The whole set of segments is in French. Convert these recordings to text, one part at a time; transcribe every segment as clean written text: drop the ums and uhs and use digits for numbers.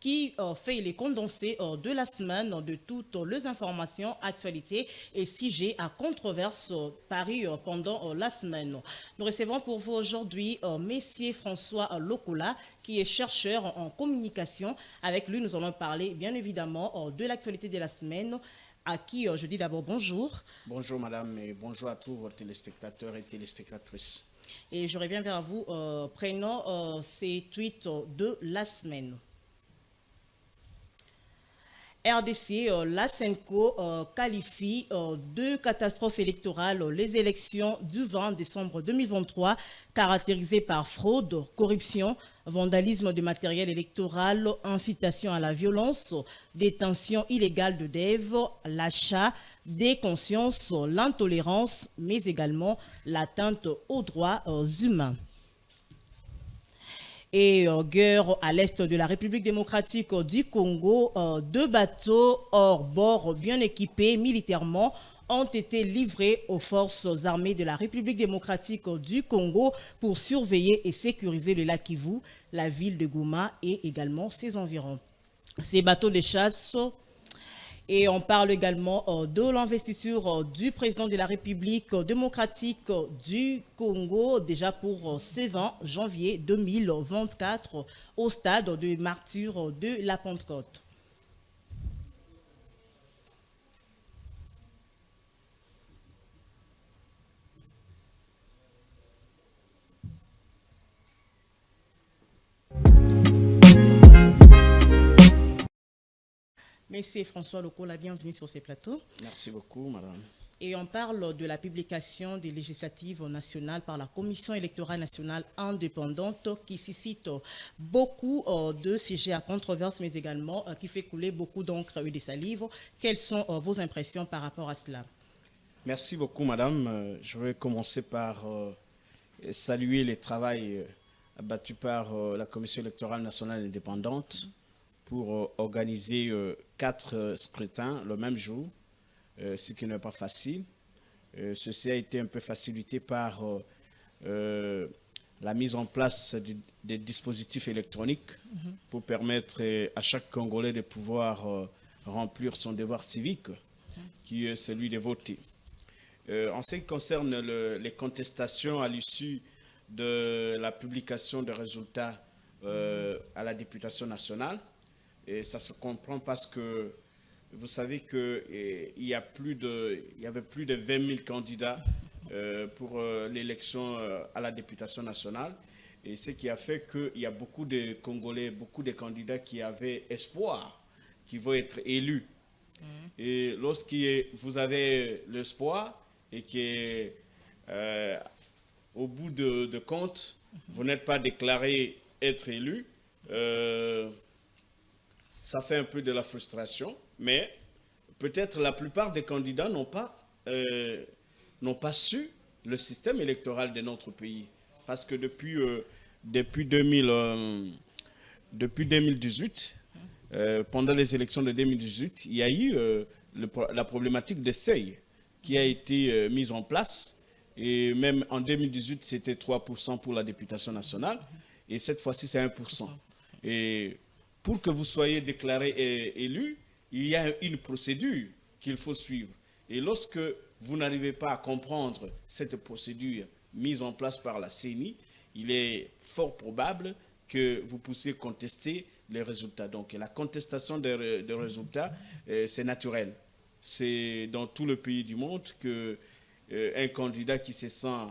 qui fait les condensés de la semaine de toutes les informations, actualités et sujets à controverse parus pendant la semaine. Nous recevons pour vous aujourd'hui Messier François Lokola, qui est chercheur en communication. Avec lui, nous allons parler bien évidemment de l'actualité de la semaine, à qui je dis d'abord bonjour. Bonjour madame et bonjour à tous vos téléspectateurs et téléspectatrices. Et je reviens vers vous, prenons ces tweets de la semaine. RDC, la Senco qualifie de catastrophe électorale les élections du 20 décembre 2023, caractérisées par fraude, corruption, vandalisme de matériel électoral, incitation à la violence, détention illégale de dev, l'achat des consciences, l'intolérance, mais également l'atteinte aux droits humains. Et guerre à l'est de la République démocratique du Congo, deux bateaux hors bord bien équipés militairement ont été livrés aux forces armées de la République démocratique du Congo pour surveiller et sécuriser le lac Kivu, la ville de Goma et également ses environs. Ces bateaux de chasse. Et on parle également de l'investiture du président de la République démocratique du Congo, déjà pour ce 20 janvier 2024, au stade de martyre de la Pentecôte. Monsieur François Lokola, bienvenue sur ces plateaux. Merci beaucoup madame. Et on parle de la publication des législatives nationales par la Commission électorale nationale indépendante qui suscite beaucoup de sujets à controverse, mais également qui fait couler beaucoup d'encre et de salive. Quelles sont vos impressions par rapport à cela? Merci beaucoup madame. Je vais commencer par saluer le travail abattu par la Commission électorale nationale indépendante pour organiser 4 scrutins le même jour. Ce qui n'est pas facile. Ceci a été un peu facilité par la mise en place des dispositifs électroniques pour permettre à chaque Congolais de pouvoir remplir son devoir civique, qui est celui de voter. En ce qui concerne les contestations à l'issue de la publication des résultats à la députation nationale, et ça se comprend parce que vous savez qu'il y avait plus de 20 000 candidats pour l'élection à la députation nationale. Et ce qui a fait qu'il y a beaucoup de Congolais, beaucoup de candidats qui avaient espoir qu'ils vont être élus. Et lorsque vous avez l'espoir et qu'au bout de compte, vous n'êtes pas déclaré être élu, ça fait un peu de la frustration. Mais peut-être la plupart des candidats n'ont pas su le système électoral de notre pays. Parce que depuis 2018, pendant les élections de 2018, il y a eu la problématique des seuils qui a été mise en place. Et même en 2018, c'était 3% pour la députation nationale. Et cette fois-ci, c'est 1%. Et pour que vous soyez déclaré élu, il y a une procédure qu'il faut suivre. Et lorsque vous n'arrivez pas à comprendre cette procédure mise en place par la CENI, il est fort probable que vous puissiez contester les résultats. Donc la contestation des résultats, c'est naturel. C'est dans tout le pays du monde qu'un candidat qui se sent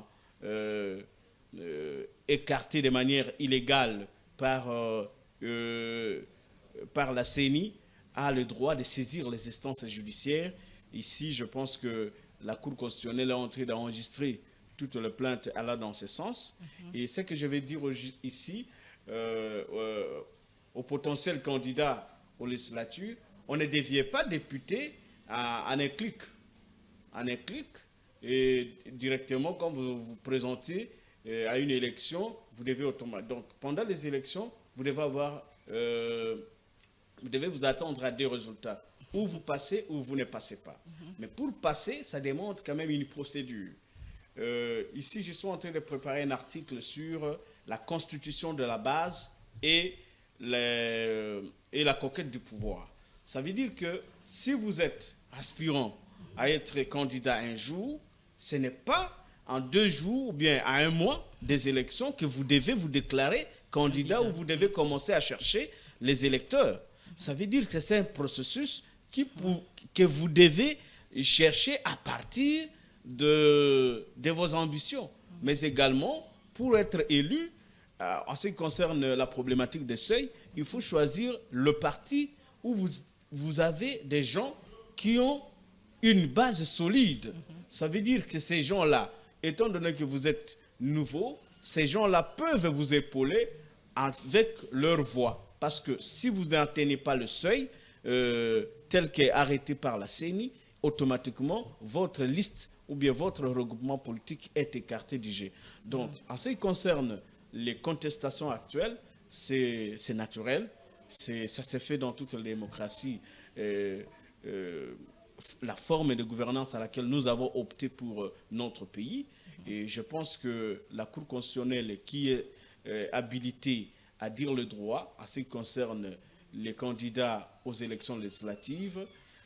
écarté de manière illégale par la CENI a le droit de saisir les instances judiciaires. Ici, je pense que la Cour constitutionnelle est en train d'enregistrer toutes les plaintes allant dans ce sens. Et ce que je vais dire ici, aux potentiels candidats aux législatures, on ne devient pas député en un clic. En un clic, et directement, quand vous vous présentez à une élection, vous devez automatiquement. Donc, pendant les élections, vous devez avoir... vous devez vous attendre à 2 résultats. Ou vous passez ou vous ne passez pas. Mais pour passer, ça demande quand même une procédure. Ici, je suis en train de préparer un article sur la constitution de la base et et la conquête du pouvoir. Ça veut dire que si vous êtes aspirant à être candidat un jour, ce n'est pas en 2 jours ou bien à 1 mois des élections que vous devez vous déclarer candidat ou vous devez commencer à chercher les électeurs. Ça veut dire que c'est un processus que vous devez chercher à partir de vos ambitions. Mais également, pour être élu, en ce qui concerne la problématique des seuils, il faut choisir le parti où vous avez des gens qui ont une base solide. Ça veut dire que ces gens-là, étant donné que vous êtes nouveau, ces gens-là peuvent vous épauler avec leur voix. Parce que si vous n'atteignez pas le seuil tel qu'est arrêté par la CENI, automatiquement, votre liste ou bien votre regroupement politique est écarté du jeu. Donc, en ce qui concerne les contestations actuelles, c'est naturel. Ça s'est fait dans toute la démocratie. La forme de gouvernance à laquelle nous avons opté pour notre pays. Et je pense que la Cour constitutionnelle qui est habilitée à dire le droit en ce qui concerne les candidats aux élections législatives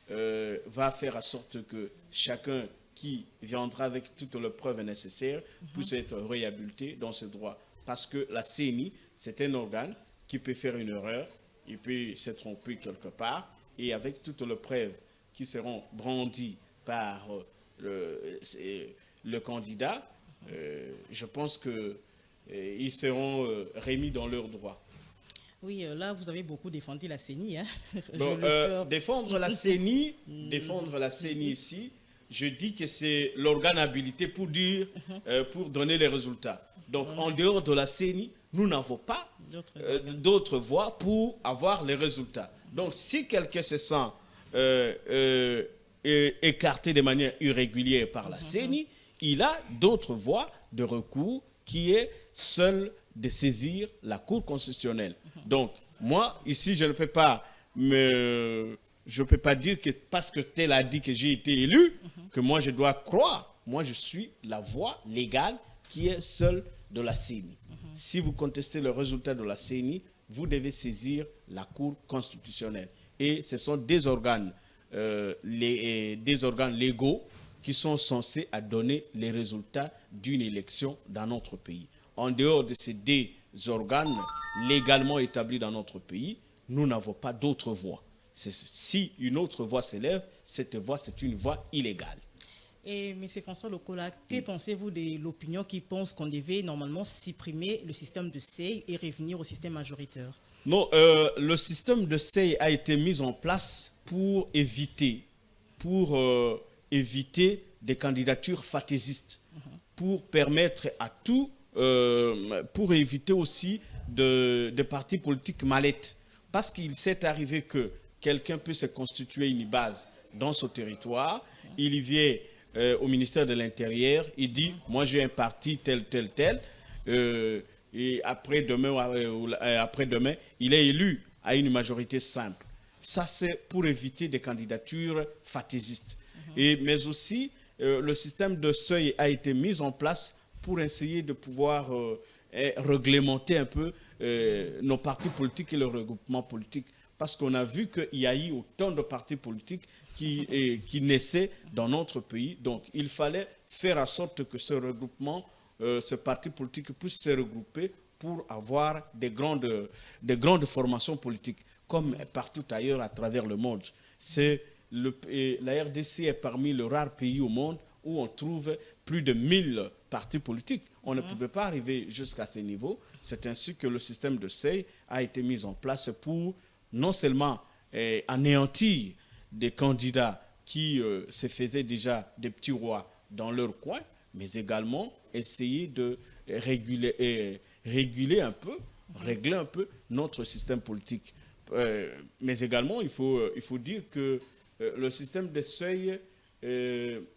va faire en sorte que chacun qui viendra avec toutes les preuves nécessaires puisse être réhabilité dans ce droit. Parce que la CENI, c'est un organe qui peut faire une erreur, il peut se tromper quelque part, et avec toutes les preuves qui seront brandies par le candidat, je pense qu'ils seront remis dans leurs droits. Oui, là, vous avez beaucoup défendu la CENI. Hein. Bon, défendre la CENI ici, je dis que c'est l'organe habilité pour donner les résultats. Donc, en dehors de la CENI, nous n'avons pas d'autres voies pour avoir les résultats. Donc, si quelqu'un se sent écarté de manière irrégulière par la CENI, il a d'autres voies de recours qui est seul de saisir la Cour constitutionnelle. Donc, moi, ici, je ne peux pas dire que parce que tel a dit que j'ai été élu, que moi, je dois croire. Moi, je suis la voie légale qui est seule de la CENI. Si vous contestez le résultat de la CENI, vous devez saisir la Cour constitutionnelle. Et ce sont des organes légaux qui sont censés à donner les résultats d'une élection dans notre pays. En dehors de ces deux organes légalement établis dans notre pays, nous n'avons pas d'autre voie. Si une autre voie s'élève, cette voie, c'est une voie illégale. Et M. François Lokola, que pensez-vous de l'opinion qui pense qu'on devait normalement supprimer le système de seuil et revenir au système majoritaire? Non, le système de seuil a été mis en place pour éviter des candidatures fantaisistes, pour permettre à tout, pour éviter aussi des partis politiques mallettes. Parce qu'il s'est arrivé que quelqu'un peut se constituer une base dans son territoire, il vient au ministère de l'Intérieur, il dit « moi j'ai un parti tel, et après-demain, il est élu à une majorité simple. Ça, c'est pour éviter des candidatures fantaisistes. Mais aussi, le système de seuil a été mis en place pour essayer de pouvoir réglementer un peu nos partis politiques et le regroupement politique. Parce qu'on a vu qu'il y a eu autant de partis politiques qui naissaient dans notre pays. Donc, il fallait faire en sorte que ce regroupement, ce parti politique puisse se regrouper pour avoir des grandes formations politiques, comme partout ailleurs à travers le monde. La RDC est parmi les rares pays au monde où on trouve plus de 1000 partis politiques. On ne pouvait pas arriver jusqu'à ce niveau. C'est ainsi que le système de seuil a été mis en place pour non seulement anéantir des candidats qui se faisaient déjà des petits rois dans leur coin, mais également essayer de régler un peu notre système politique. Mais également, il faut dire que le système de seuil,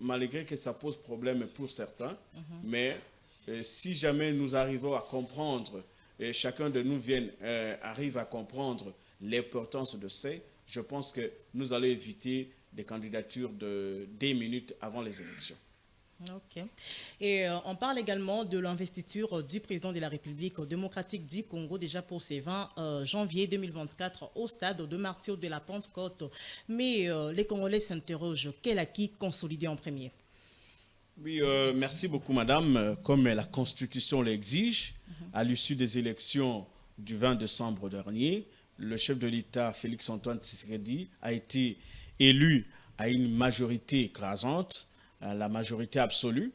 malgré que ça pose problème pour certains, mais si jamais nous arrivons à comprendre, et chacun de nous arrive à comprendre l'importance de seuil, je pense que nous allons éviter des candidatures de 10 minutes avant les élections. Ok. Et on parle également de l'investiture du président de la République démocratique du Congo déjà pour ce 20 janvier 2024 au stade de martyrs de la Pentecôte. Mais les Congolais s'interrogent, quel acquis consolider en premier? Oui, merci beaucoup, madame. Comme la Constitution l'exige, à l'issue des élections du 20 décembre dernier, le chef de l'État, Félix-Antoine Tshisekedi, a été élu à une majorité écrasante, à la majorité absolue.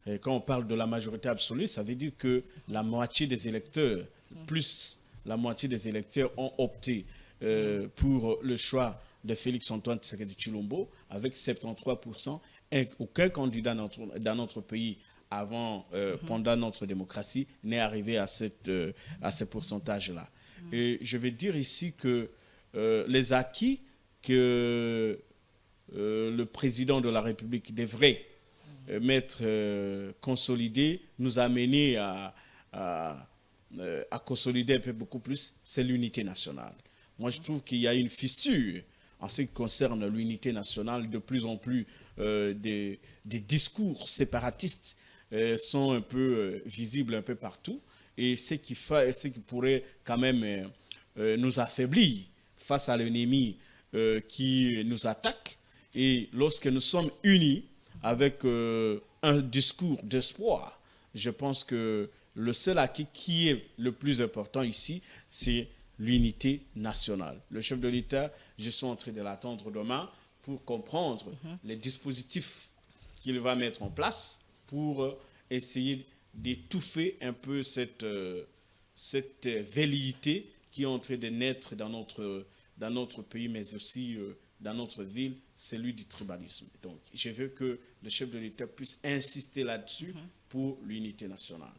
Et quand on parle de la majorité absolue, ça veut dire que la moitié des électeurs, plus la moitié des électeurs ont opté pour le choix de Félix-Antoine Tshisekedi Tshilombo avec 73%. Et aucun candidat dans notre pays avant, pendant notre démocratie, n'est arrivé à ce pourcentage-là. Et je vais dire ici que les acquis que le président de la République devrait mettre consolidé, nous amener à consolider un peu beaucoup plus, c'est l'unité nationale. Moi, je trouve qu'il y a une fissure en ce qui concerne l'unité nationale. De plus en plus, des discours séparatistes sont un peu visibles un peu partout. Et ce qui pourrait quand même nous affaiblir face à l'ennemi qui nous attaque. Et lorsque nous sommes unis avec un discours d'espoir, je pense que le seul acquis qui est le plus important ici, c'est l'unité nationale. Le chef de l'État, je suis en train de l'attendre demain pour comprendre les dispositifs qu'il va mettre en place pour essayer d'étouffer un peu cette velléité qui est en train de naître dans notre pays, mais aussi dans notre ville, celui du tribalisme. Donc, je veux que le chef de l'État puisse insister là-dessus pour l'unité nationale.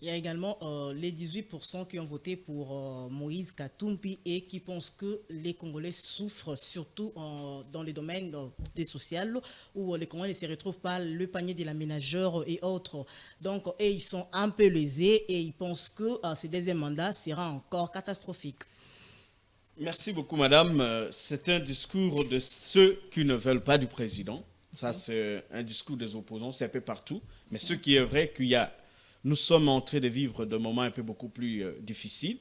Il y a également les 18% qui ont voté pour Moïse Katumbi et qui pensent que les Congolais souffrent surtout dans les domaines des sociales où les Congolais ne se retrouvent pas le panier de la ménageur et autres. Donc, et ils sont un peu lésés et ils pensent que ce deuxième mandat sera encore catastrophique. Merci beaucoup, madame. C'est un discours de ceux qui ne veulent pas du président. Ça, c'est un discours des opposants, c'est un peu partout. Mais ce qui est vrai, nous sommes en train de vivre des moments un peu beaucoup plus difficiles.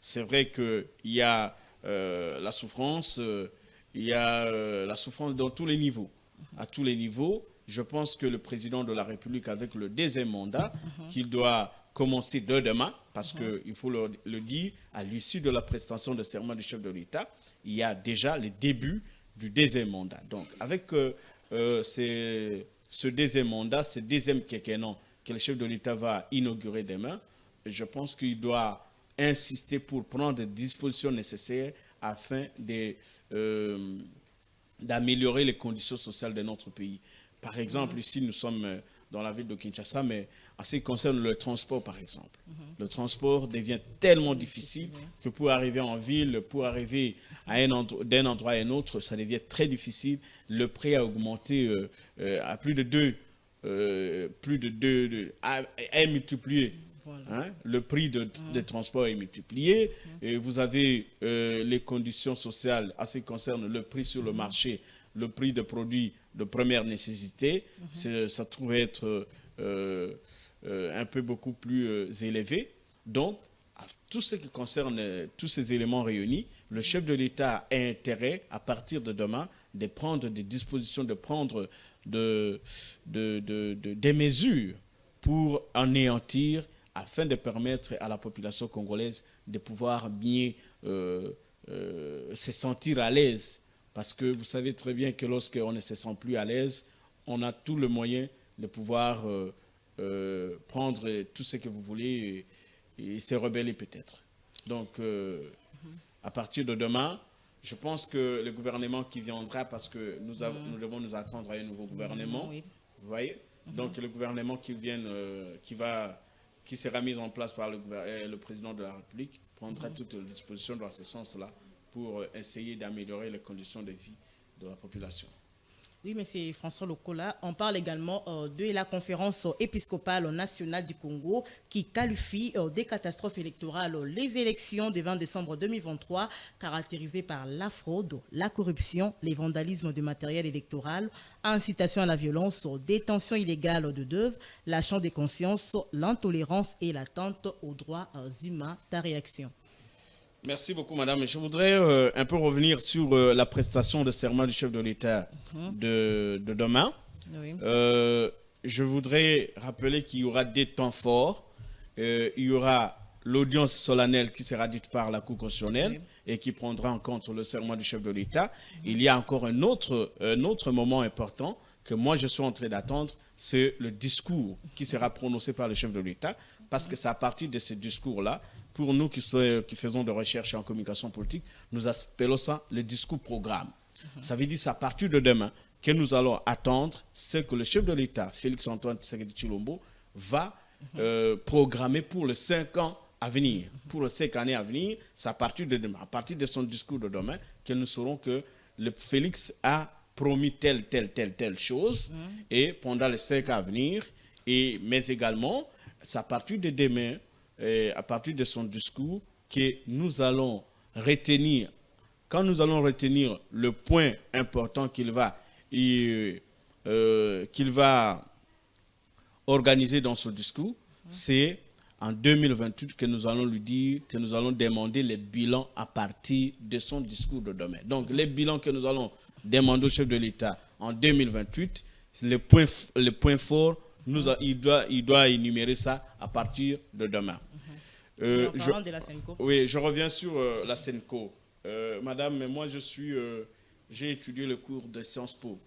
C'est vrai qu'il y a la souffrance, la souffrance dans tous les niveaux. À tous les niveaux, je pense que le président de la République, avec le deuxième mandat, qu'il doit commencer dès demain, parce qu'il faut le dire, à l'issue de la prestation de serment du chef de l'État, il y a déjà le début du deuxième mandat. Donc, avec ce deuxième mandat, ce deuxième quinquennat que le chef de l'État va inaugurer demain, je pense qu'il doit insister pour prendre des dispositions nécessaires afin d'améliorer les conditions sociales de notre pays. Par exemple, ici, nous sommes dans la ville de Kinshasa, mais en ce qui concerne le transport, par exemple. Le transport devient tellement difficile que pour arriver en ville, pour arriver d'un endroit à un autre, ça devient très difficile. Le prix a augmenté à plus de 2, est multiplié. Voilà. Hein? Le prix des transports est multiplié. Et vous avez les conditions sociales en ce qui concerne le prix sur le marché, le prix des produits de première nécessité. Ça trouve être un peu beaucoup plus élevé. Donc, à tout ce qui concerne tous ces éléments réunis, le chef de l'État a intérêt, à partir de demain, de prendre des dispositions, de prendre des mesures pour anéantir, afin de permettre à la population congolaise de pouvoir bien se sentir à l'aise. Parce que vous savez très bien que lorsqu'on ne se sent plus à l'aise, on a tout le moyen de pouvoir prendre tout ce que vous voulez et se rebeller peut-être. Donc, à partir de demain, je pense que le gouvernement qui viendra, parce que nous devons nous attendre à un nouveau gouvernement, vous voyez, donc le gouvernement qui sera mis en place par le président de la République prendra toutes les dispositions dans ce sens-là pour essayer d'améliorer les conditions de vie de la population. Oui, mais c'est François Lokola. On parle également de la conférence épiscopale nationale du Congo qui qualifie des catastrophes électorales les élections du 20 décembre 2023 caractérisées par la fraude, la corruption, les vandalismes de matériel électoral, incitation à la violence, détention illégale de d'œuvres, l'achat des consciences, l'intolérance et l'attente aux droits humains. Ta réaction? Merci beaucoup, madame. Je voudrais un peu revenir sur la prestation de serment du chef de l'État de demain. Oui. Je voudrais rappeler qu'il y aura des temps forts. Il y aura l'audience solennelle qui sera dite par la Cour constitutionnelle et qui prendra en compte le serment du chef de l'État. Il y a encore un autre moment important que moi je suis en train d'attendre, c'est le discours qui sera prononcé par le chef de l'État, parce que c'est à partir de ce discours-là, pour nous qui faisons de recherche en communication politique, nous appelons ça le discours programme. Ça veut dire que c'est à partir de demain que nous allons attendre ce que le chef de l'État, Félix-Antoine Tshisekedi Tshilombo, va programmer pour les 5 ans à venir. Pour les 5 années à venir, c'est à partir de demain, à partir de son discours de demain, que nous saurons que le Félix a promis telle chose, et pendant les 5 ans à venir, mais également, c'est à partir de demain, à partir de son discours, que nous allons retenir, quand nous allons retenir le point important qu'il va organiser dans ce discours, c'est en 2028 que nous allons lui dire, que nous allons demander les bilans à partir de son discours de demain. Donc, les bilans que nous allons demander au chef de l'État en 2028, le point fort, il doit énumérer ça à partir de demain. En parlant de la Senco. Oui, je reviens sur la Senco. Madame, mais moi j'ai étudié le cours de Sciences Po.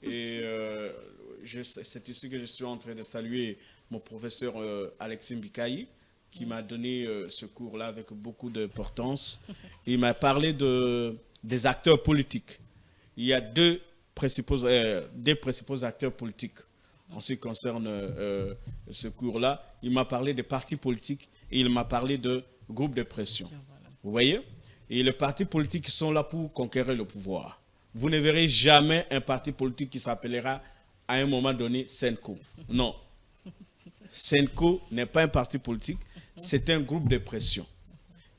Et c'est ici que je suis en train de saluer mon professeur Alexis Mbikaï, qui m'a donné ce cours-là avec beaucoup d'importance. Il m'a parlé des acteurs politiques. Il y a deux principaux acteurs politiques en ce qui concerne ce cours-là. Il m'a parlé des partis politiques et il m'a parlé de groupes de pression. Vous voyez? Et les partis politiques qui sont là pour conquérir le pouvoir. Vous ne verrez jamais un parti politique qui s'appellera à un moment donné Senco. Non. Senco n'est pas un parti politique, c'est un groupe de pression.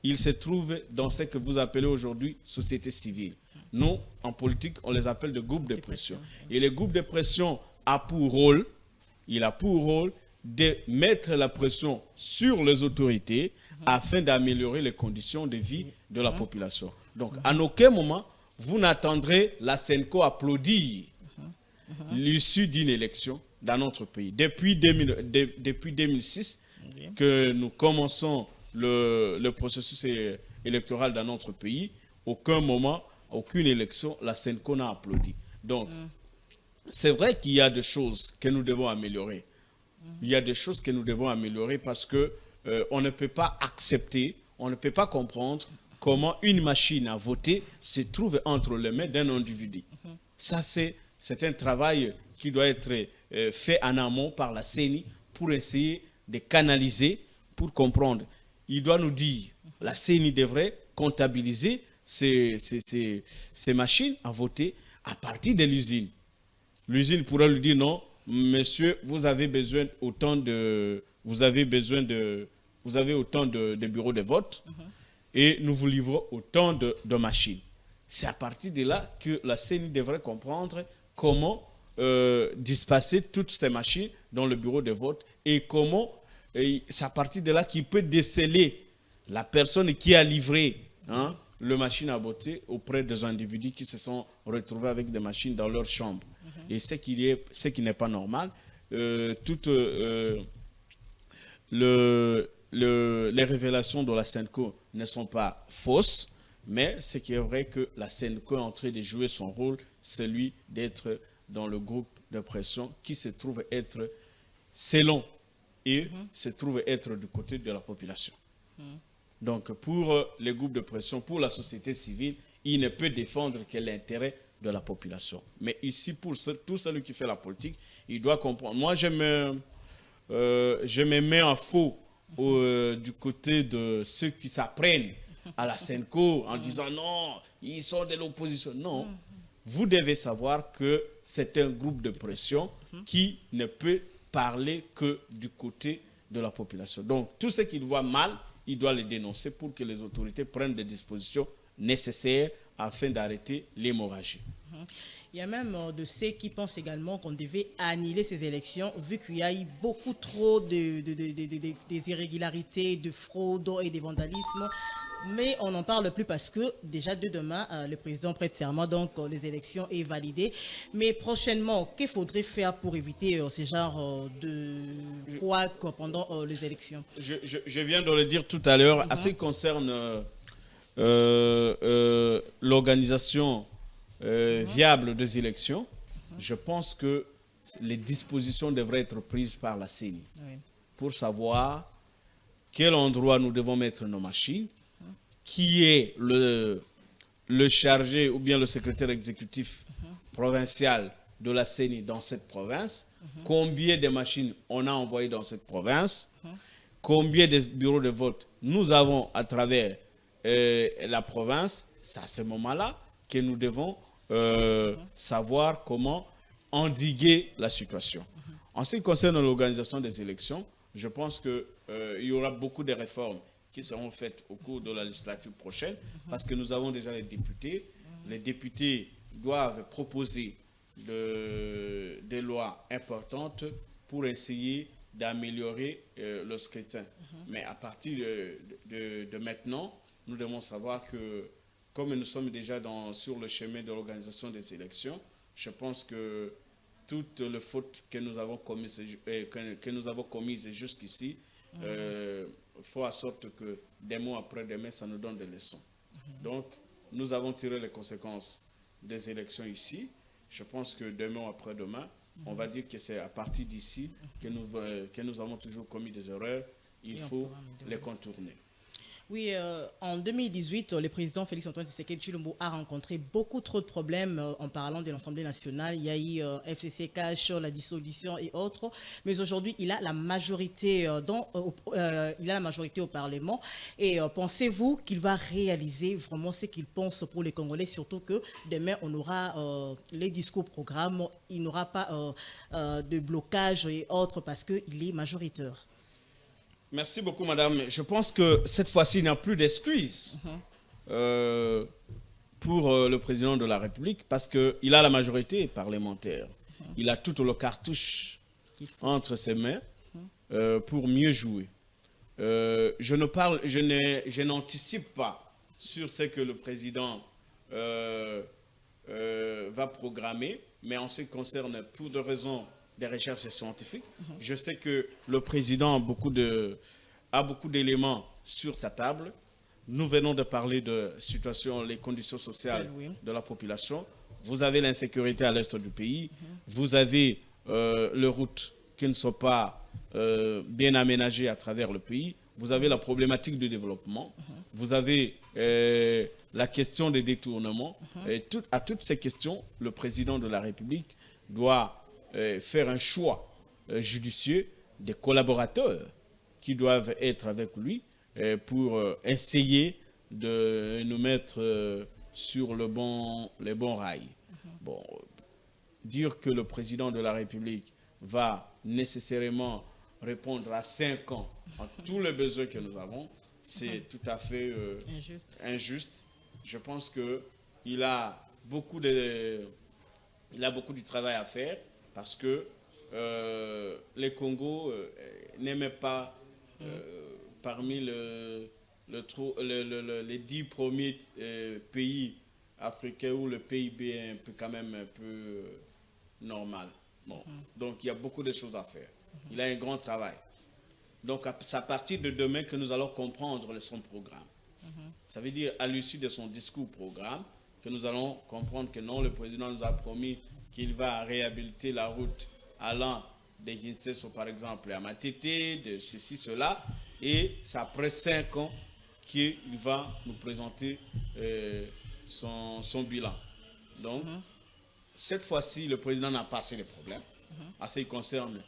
Il se trouve dans ce que vous appelez aujourd'hui société civile. Nous, en politique, on les appelle des groupes de pression. Et les groupes de pression a pour rôle de mettre la pression sur les autorités afin d'améliorer les conditions de vie de la population. Donc, à aucun moment, vous n'attendrez la Senco applaudir l'issue d'une élection dans notre pays. Depuis 2006 que nous commençons le processus électoral dans notre pays, aucun moment, aucune élection, la Senco n'a applaudi. Donc, c'est vrai qu'il y a des choses que nous devons améliorer. Il y a des choses que nous devons améliorer parce que on ne peut pas accepter, on ne peut pas comprendre comment une machine à voter se trouve entre les mains d'un individu. Ça, c'est un travail qui doit être fait en amont par la CENI pour essayer de canaliser, pour comprendre. Il doit nous dire, la CENI devrait comptabiliser ces machines à voter à partir de l'usine. L'usine pourra lui dire non, monsieur, vous avez autant de bureaux de vote et nous vous livrons autant de machines. C'est à partir de là que la CENI devrait comprendre comment disperser toutes ces machines dans le bureau de vote et comment, c'est à partir de là qu'il peut déceler la personne qui a livré le machine à voter auprès des individus qui se sont retrouvés avec des machines dans leur chambre. Et ce qui n'est pas normal, toutes les révélations de la Senco ne sont pas fausses, mais ce qui est vrai que la Senco est en train de jouer son rôle, celui d'être dans le groupe de pression qui se trouve être selon et se trouve être du côté de la population. Donc pour les groupes de pression, pour la société civile, il ne peut défendre que l'intérêt de la population. Mais ici, pour tout celui qui fait la politique, il doit comprendre. Moi, je me mets en faux du côté de ceux qui s'apprennent à la Senco en disant non, ils sont de l'opposition. Non, vous devez savoir que c'est un groupe de pression qui ne peut parler que du côté de la population. Donc, tout ce qu'il voit mal, il doit le dénoncer pour que les autorités prennent des dispositions nécessaires afin d'arrêter l'hémorragie. Il y a même de ceux qui pensent également qu'on devait annuler ces élections vu qu'il y a eu beaucoup trop des irrégularités, de fraude et de vandalisme. Mais on n'en parle plus parce que déjà de demain, le président prête serment, donc les élections est validées. Mais prochainement, qu'il faudrait faire pour éviter ce genre de couac pendant les élections? Je viens de le dire tout à l'heure. À ce qui concerne l'organisation viable des élections, je pense que les dispositions devraient être prises par la CENI pour savoir quel endroit nous devons mettre nos machines, qui est le chargé ou bien le secrétaire exécutif provincial de la CENI dans cette province, combien de machines on a envoyées dans cette province, combien de bureaux de vote nous avons à travers la province. C'est à ce moment-là que nous devons savoir comment endiguer la situation. En ce qui concerne l'organisation des élections, je pense qu'il y aura beaucoup de réformes qui seront faites au cours de la législature prochaine, parce que nous avons déjà les députés. Les députés doivent proposer des lois importantes pour essayer d'améliorer le scrutin. Mais à partir de maintenant, nous devons savoir que, comme nous sommes déjà sur le chemin de l'organisation des élections, je pense que toutes les fautes que nous avons commises jusqu'ici font en sorte que des mois après demain, ça nous donne des leçons. Donc, nous avons tiré les conséquences des élections ici. Je pense que demain ou après-demain, on va dire que c'est à partir d'ici que nous avons toujours commis des erreurs. Il faut les contourner. Oui, en 2018, le président Félix-Antoine Tshisekedi Tshilombo a rencontré beaucoup trop de problèmes en parlant de l'Assemblée nationale. Il y a eu FCC Cash, la dissolution et autres. Mais aujourd'hui, il a la majorité au Parlement. Et pensez-vous qu'il va réaliser vraiment ce qu'il pense pour les Congolais, surtout que demain, on aura les discours programmes, il n'aura pas de blocage et autres parce qu'il est majoritaire. Merci beaucoup, madame. Je pense que cette fois-ci, il n'y a plus d'excuses pour le président de la République parce qu'il a la majorité parlementaire. Il a tout le cartouche entre ses mains pour mieux jouer. Je n'anticipe pas sur ce que le président va programmer, mais en ce qui concerne, pour des raisons des recherches scientifiques. Je sais que le président a beaucoup d'éléments sur sa table. Nous venons de parler de situation, les conditions sociales de la population. Vous avez l'insécurité à l'est du pays. Vous avez les routes qui ne sont pas bien aménagées à travers le pays. Vous avez la problématique du développement. Vous avez la question des détournements. Et à toutes ces questions, le président de la République doit faire un choix judicieux des collaborateurs qui doivent être avec lui pour essayer de nous mettre sur les bons rails. Bon, dire que le président de la République va nécessairement répondre à 5 ans à tous les besoins que nous avons, c'est tout à fait injuste. Je pense qu'il a beaucoup de travail à faire. Parce que les Congos n'aimaient pas parmi les 10 premiers pays africains où le PIB est quand même un peu normal. Bon. Donc il y a beaucoup de choses à faire. Il a un grand travail. Donc c'est à partir de demain que nous allons comprendre son programme. Ça veut dire à l'issue de son discours programme que nous allons comprendre que non, le président nous a promis qu'il va réhabiliter la route allant de Kinshasa, par exemple, à Matete, de ceci, cela. Et c'est après 5 ans qu'il va nous présenter son bilan. Donc, cette fois-ci, le président n'a pas assez de problèmes. En ce qui concerne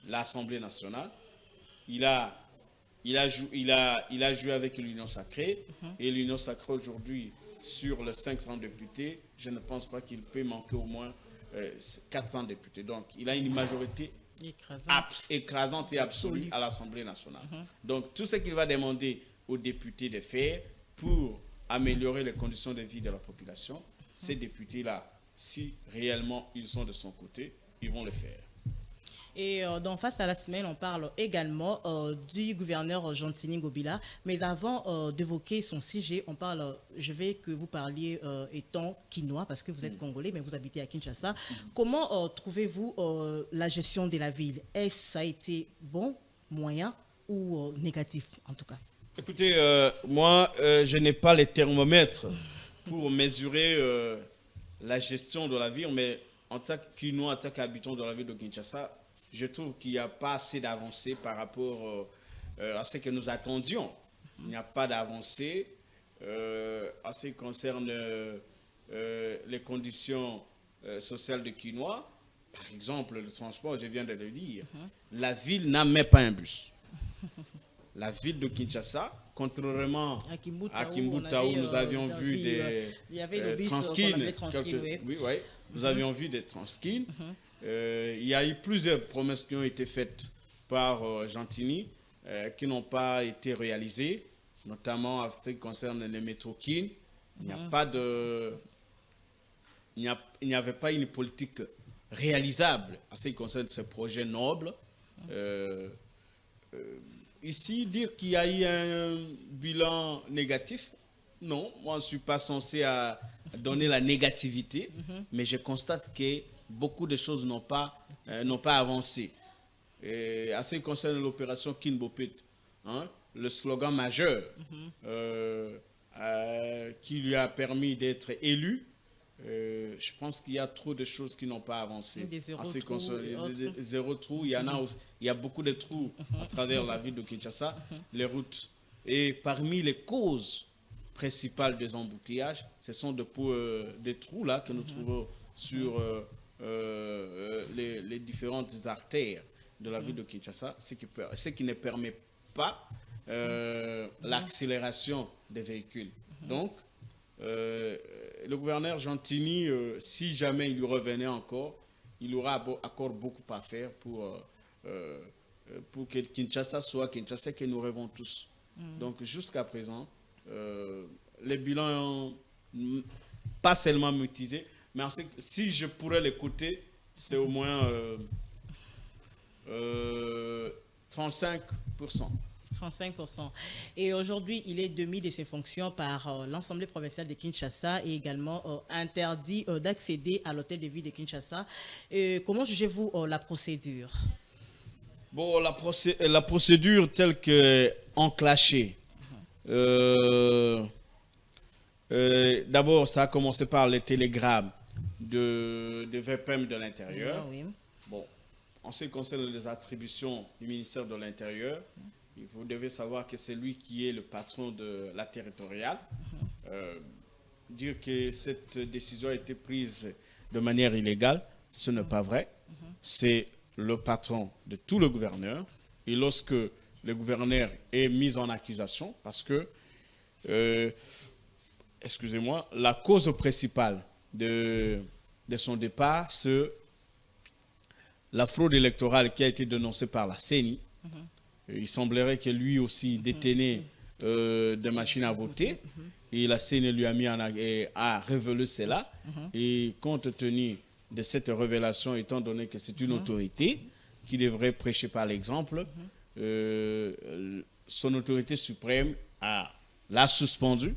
l'Assemblée nationale, il a joué avec l'Union sacrée. Et l'Union sacrée, aujourd'hui, sur les 500 députés, je ne pense pas qu'il peut manquer au moins 400 députés. Donc, il a une majorité écrasante et absolue à l'Assemblée nationale. Donc, tout ce qu'il va demander aux députés de faire pour améliorer les conditions de vie de la population, ces députés-là, si réellement ils sont de son côté, ils vont le faire. Et dans Face à la semaine, on parle également du gouverneur Gentini Ngobila. Mais avant d'évoquer son sujet, je veux que vous parliez étant quinois, parce que vous êtes congolais, mais vous habitez à Kinshasa. Comment trouvez-vous la gestion de la ville? Est-ce que ça a été bon, moyen ou négatif, en tout cas? Écoutez, moi, je n'ai pas les thermomètres pour mesurer la gestion de la ville, mais en tant que quinois, en tant qu'habitant de la ville de Kinshasa, je trouve qu'il n'y a pas assez d'avancée par rapport à ce que nous attendions. Il n'y a pas d'avancée en ce qui concerne les conditions sociales de Quinois. Par exemple, le transport, je viens de le dire. La ville n'a même pas un bus. La ville de Kinshasa, contrairement à Kimbuta où nous avions vu des Transkines, nous avions vu des Transkines. Il y a eu plusieurs promesses qui ont été faites par Gentini qui n'ont pas été réalisées, notamment en ce qui concerne les métroquines. Il n'y avait pas une politique réalisable en ce qui concerne ces projets nobles. Ici, dire qu'il y a eu un bilan négatif, non, moi je ne suis pas censé donner la négativité, mais je constate que beaucoup de choses n'ont pas avancé. Et en ce qui concerne l'opération Kinbopit, le slogan majeur qui lui a permis d'être élu, je pense qu'il y a trop de choses qui n'ont pas avancé. Des zéro trou, il y a beaucoup de trous à travers la ville de Kinshasa, les routes. Et parmi les causes principales des embouteillages, ce sont des trous là que nous trouvons sur les différentes artères de la ville de Kinshasa, ce qui ne permet pas l'accélération des véhicules. Donc, le gouverneur Gentini, si jamais il lui revenait encore, il aura encore beaucoup à faire pour que Kinshasa soit Kinshasa que nous rêvons tous. Donc, jusqu'à présent, les bilans pas seulement mitigés, mais si je pourrais l'écouter, c'est au moins 35%. 35%. Et aujourd'hui, il est démis de ses fonctions par l'Assemblée provinciale de Kinshasa et également interdit d'accéder à l'hôtel de ville de Kinshasa. Comment jugez-vous la procédure? Bon, la procédure telle qu'enclenchée. D'abord, ça a commencé par les télégrammes de VPM de l'Intérieur. Oui. Bon, en ce qui concerne les attributions du ministère de l'Intérieur, vous devez savoir que c'est lui qui est le patron de la territoriale. Dire que cette décision a été prise de manière illégale, ce n'est pas vrai. C'est le patron de tout le gouverneur. Et lorsque le gouverneur est mis en accusation, parce que, excusez-moi, la cause principale de son départ, c'est la fraude électorale qui a été dénoncée par la CENI. Il semblerait que lui aussi détenait des machines à voter et la CENI lui a mis à révéler cela. Et compte tenu de cette révélation, étant donné que c'est une autorité qui devrait prêcher par l'exemple, son autorité suprême l'a suspendu.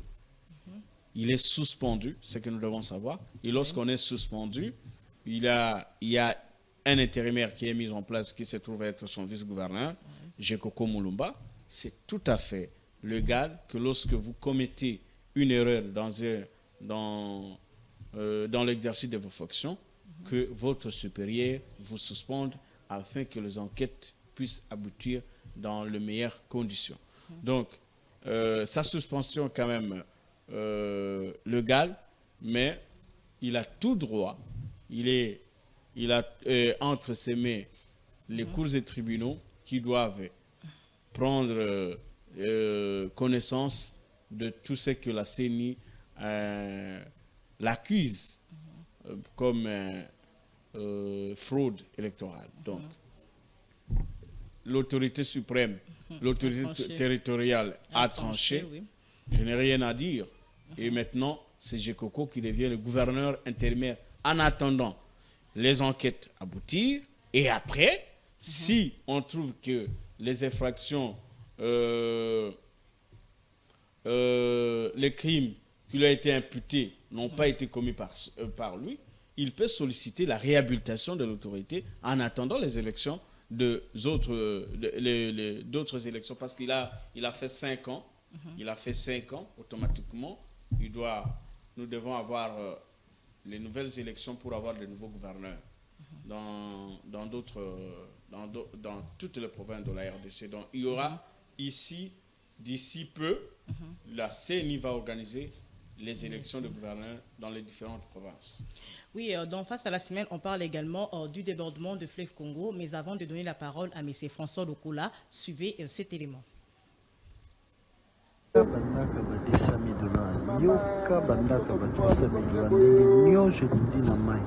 Il est suspendu, c'est ce que nous devons savoir. Et lorsqu'on est suspendu, il y a un intérimaire qui est mis en place qui se trouve être son vice-gouverneur, Jekoko Moulumba. C'est tout à fait légal que lorsque vous commettez une erreur dans l'exercice de vos fonctions, que votre supérieur vous suspende afin que les enquêtes puissent aboutir dans les meilleures conditions. Donc, sa suspension est quand même légale, mais il a tout droit. Il a entre ses mains les cours et tribunaux qui doivent prendre connaissance de tout ce que la CENI l'accuse comme fraude électorale. Donc, l'autorité suprême, l'autorité territoriale a tranché. Oui. Je n'ai rien à dire. Et maintenant, c'est Gekoko qui devient le gouverneur intérimaire en attendant les enquêtes aboutir. Et après, si on trouve que les infractions, les crimes qui lui ont été imputés n'ont pas été commis par lui, il peut solliciter la réhabilitation de l'autorité en attendant les élections d'autres élections, parce qu'il a fait 5 ans. Il a fait 5 ans, automatiquement. Nous devons avoir les nouvelles élections pour avoir de nouveaux gouverneurs dans toutes les provinces de la RDC. Donc, il y aura ici, d'ici peu, la CENI va organiser les élections de gouverneurs dans les différentes provinces. Oui, donc face à la semaine, on parle également du débordement de fleuve Congo. Mais avant de donner la parole à M. François Lokola, suivez cet élément. Bandaka ba $200,000 yoka bandaka ba $300,000 ndenge nyonso etindi na mai